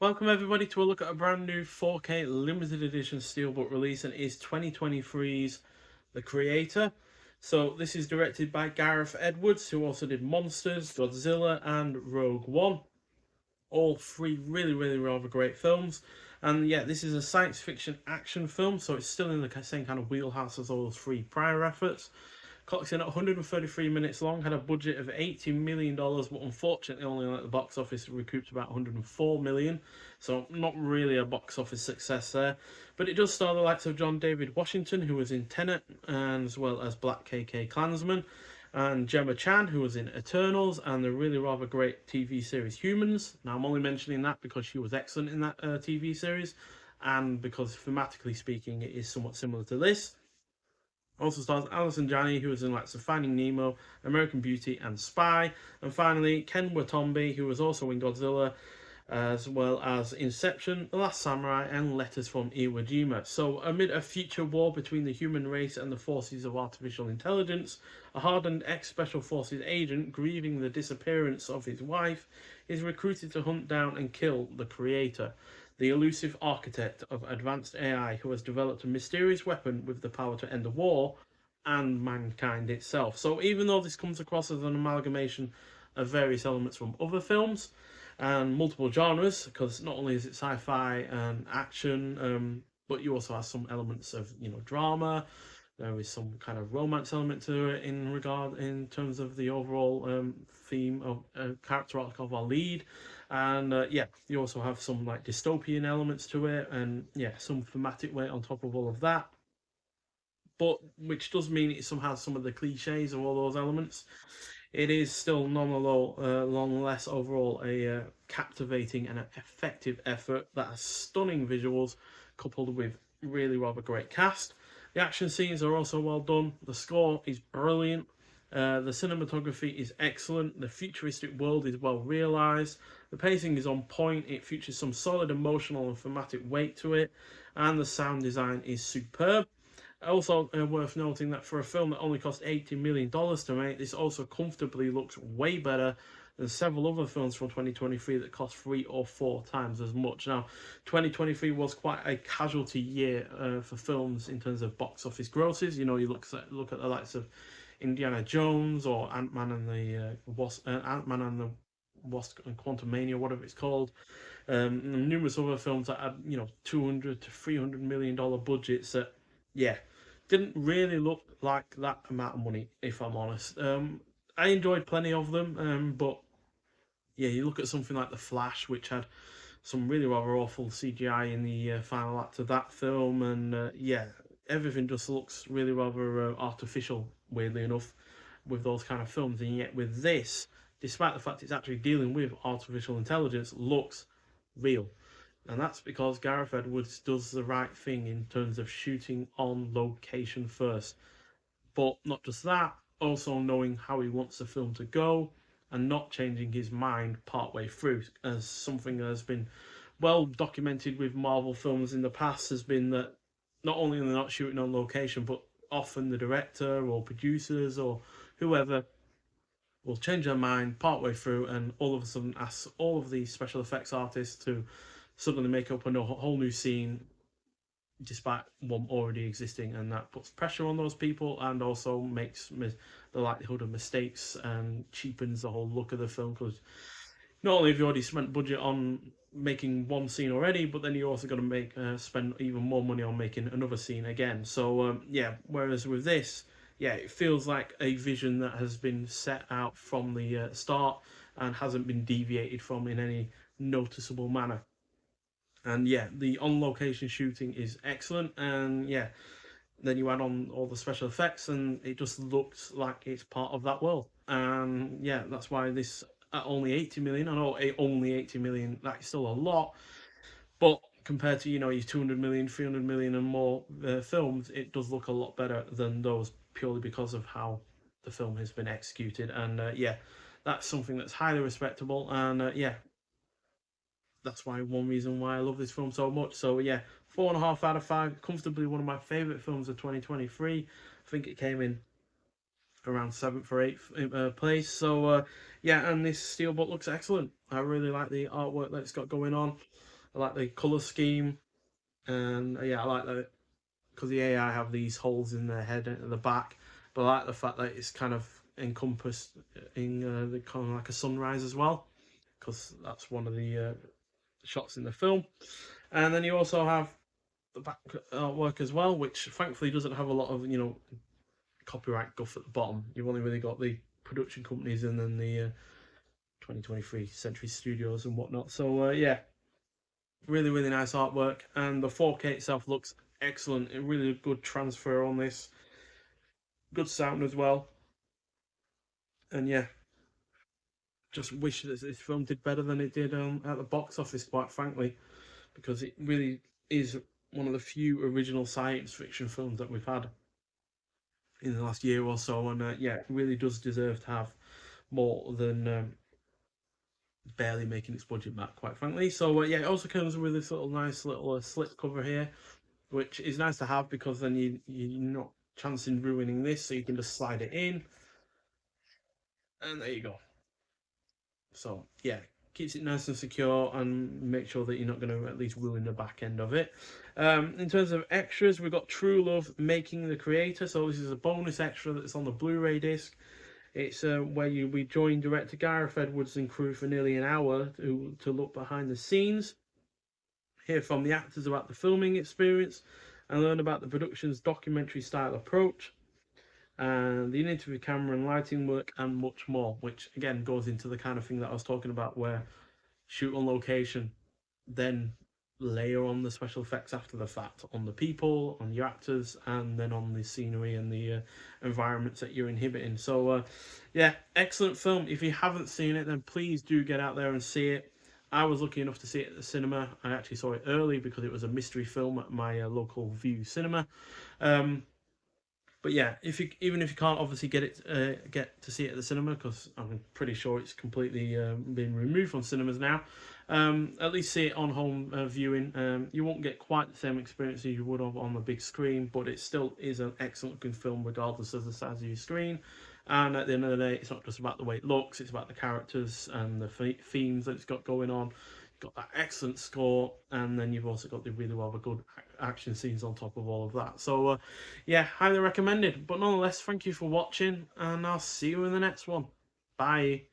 Welcome everybody to a look at a brand new 4K limited edition Steelbook release, and it is 2023's The Creator. So this is directed by Gareth Edwards, who also did Monsters, Godzilla and Rogue One. All three really rather great films. And yeah, this is a science fiction action film, so it's still in the same kind of wheelhouse as all those three prior efforts. Clocks in at 133 minutes long, had a budget of $80 million, but unfortunately only at the box office recouped about 104 million, so not really a box office success there. But it does star the likes of John David Washington, who was in Tenet, and as well as Black KK Klansman, and Gemma Chan, who was in Eternals, and the really rather great TV series Humans. Now I'm only mentioning that because she was excellent in that TV series, and because thematically speaking it is somewhat similar to this. Also stars Alison Janney, who was in like Finding Nemo, American Beauty, and Spy. And finally, Ken Watanabe, who was also in Godzilla, as well as Inception, The Last Samurai, and Letters from Iwo Jima. So, amid a future war between the human race and the forces of artificial intelligence, a hardened ex-Special Forces agent, grieving the disappearance of his wife, is recruited to hunt down and kill the Creator, the elusive architect of advanced AI who has developed a mysterious weapon with the power to end the war and mankind itself. So even though this comes across as an amalgamation of various elements from other films and multiple genres, because not only is it sci-fi and action, but you also have some elements of drama. There is some kind of romance element to it in terms of the overall theme of character arc of our lead, and yeah, you also have some like dystopian elements to it, and yeah, some thematic weight on top of all of that. But which does mean it somehow some of the cliches of all those elements. It is still nonetheless overall a captivating and effective effort that has stunning visuals coupled with really rather great cast. The action scenes are also well done. The score is brilliant. The cinematography is excellent. The futuristic world is well realised. The pacing is on point. It features some solid emotional and thematic weight to it. And the sound design is superb. Also, worth noting that for a film that only cost $80 million to make, this also comfortably looks way better than several other films from 2023 that cost 3 or 4 times as much. Now, 2023 was quite a casualty year for films in terms of box office grosses. You know, you look at the likes of Indiana Jones or Ant-Man and the Ant-Man and the Wasp and Quantumania, whatever it's called. Numerous other films that had 200 to $300 million budgets that, yeah, didn't really look like that amount of money, if I'm honest. I enjoyed plenty of them, but yeah, you look at something like The Flash, which had some really rather awful CGI in the final act of that film, and yeah, everything just looks really rather artificial, weirdly enough, with those kind of films. And yet, with this, despite the fact it's actually dealing with artificial intelligence, looks real. And that's because Gareth Edwards does the right thing in terms of shooting on location first. But not just that, also knowing how he wants the film to go and not changing his mind partway through, as something that has been well documented with Marvel films in the past has been that not only are they not shooting on location, but often the director or producers or whoever will change their mind partway through and all of a sudden ask all of these special effects artists to suddenly make up a whole new scene despite one already existing, and that puts pressure on those people and also makes the likelihood of mistakes and cheapens the whole look of the film, because not only have you already spent budget on making one scene already, but then you're also going to spend even more money on making another scene again. So yeah, whereas with this, yeah, it feels like a vision that has been set out from the start and hasn't been deviated from in any noticeable manner. And yeah, the on location shooting is excellent, and yeah, then you add on all the special effects and it just looks like it's part of that world. And yeah, that's why this at only 80 million, I know only 80 million, that's still a lot, but compared to your 200 million, 300 million and more films, it does look a lot better than those, purely because of how the film has been executed. And yeah, that's something that's highly respectable, and yeah, that's why one reason why I love this film so much. So yeah, 4.5 out of 5, comfortably one of my favorite films of 2023. I think it came in around 7th or 8th place. So yeah, and this steelbook looks excellent. I really like the artwork that it's got going on. I like the color scheme, and yeah, I like that because the AI have these holes in their head at the back. But I like the fact that it's kind of encompassed in the kind of like a sunrise as well, because that's one of the shots in the film. And then you also have the back artwork as well, which thankfully doesn't have a lot of copyright guff at the bottom. You've only really got the production companies and then the 2023 Century Studios and whatnot. So yeah, really really nice artwork, and the 4K itself looks excellent. A really good transfer on this, good sound as well, and yeah, just wish that this film did better than it did at the box office, quite frankly, because it really is one of the few original science fiction films that we've had in the last year or so, and yeah, it really does deserve to have more than barely making its budget back, quite frankly. So yeah, it also comes with this little nice little slip cover here, which is nice to have because then you're not chancing ruining this, so you can just slide it in, and there you go. So yeah, keeps it nice and secure and make sure that you're not going to at least ruin the back end of it. In terms of extras, we've got True Love Making the Creator. So this is a bonus extra that's on the Blu-ray disc. It's where we join director Gareth Edwards and crew for nearly an hour to look behind the scenes, hear from the actors about the filming experience, and learn about the production's documentary style approach, and the in-interview camera and lighting work, and much more, which again goes into the kind of thing that I was talking about, where shoot on location, then layer on the special effects after the fact on the people, on your actors, and then on the scenery and the environments that you're inhabiting. So yeah, excellent film. If you haven't seen it, then please do get out there and see it. I was lucky enough to see it at the cinema. I actually saw it early because it was a mystery film at my local View cinema. But yeah, even if you can't obviously get to see it at the cinema, because I'm pretty sure it's completely been removed from cinemas now, at least see it on home viewing. You won't get quite the same experience as you would have on the big screen, but it still is an excellent looking film regardless of the size of your screen. And at the end of the day, it's not just about the way it looks; it's about the characters and the themes that it's got going on. Got that excellent score, and then you've also got the really well good action scenes on top of all of that. So yeah, highly recommended. But nonetheless, thank you for watching, and I'll see you in the next one. Bye.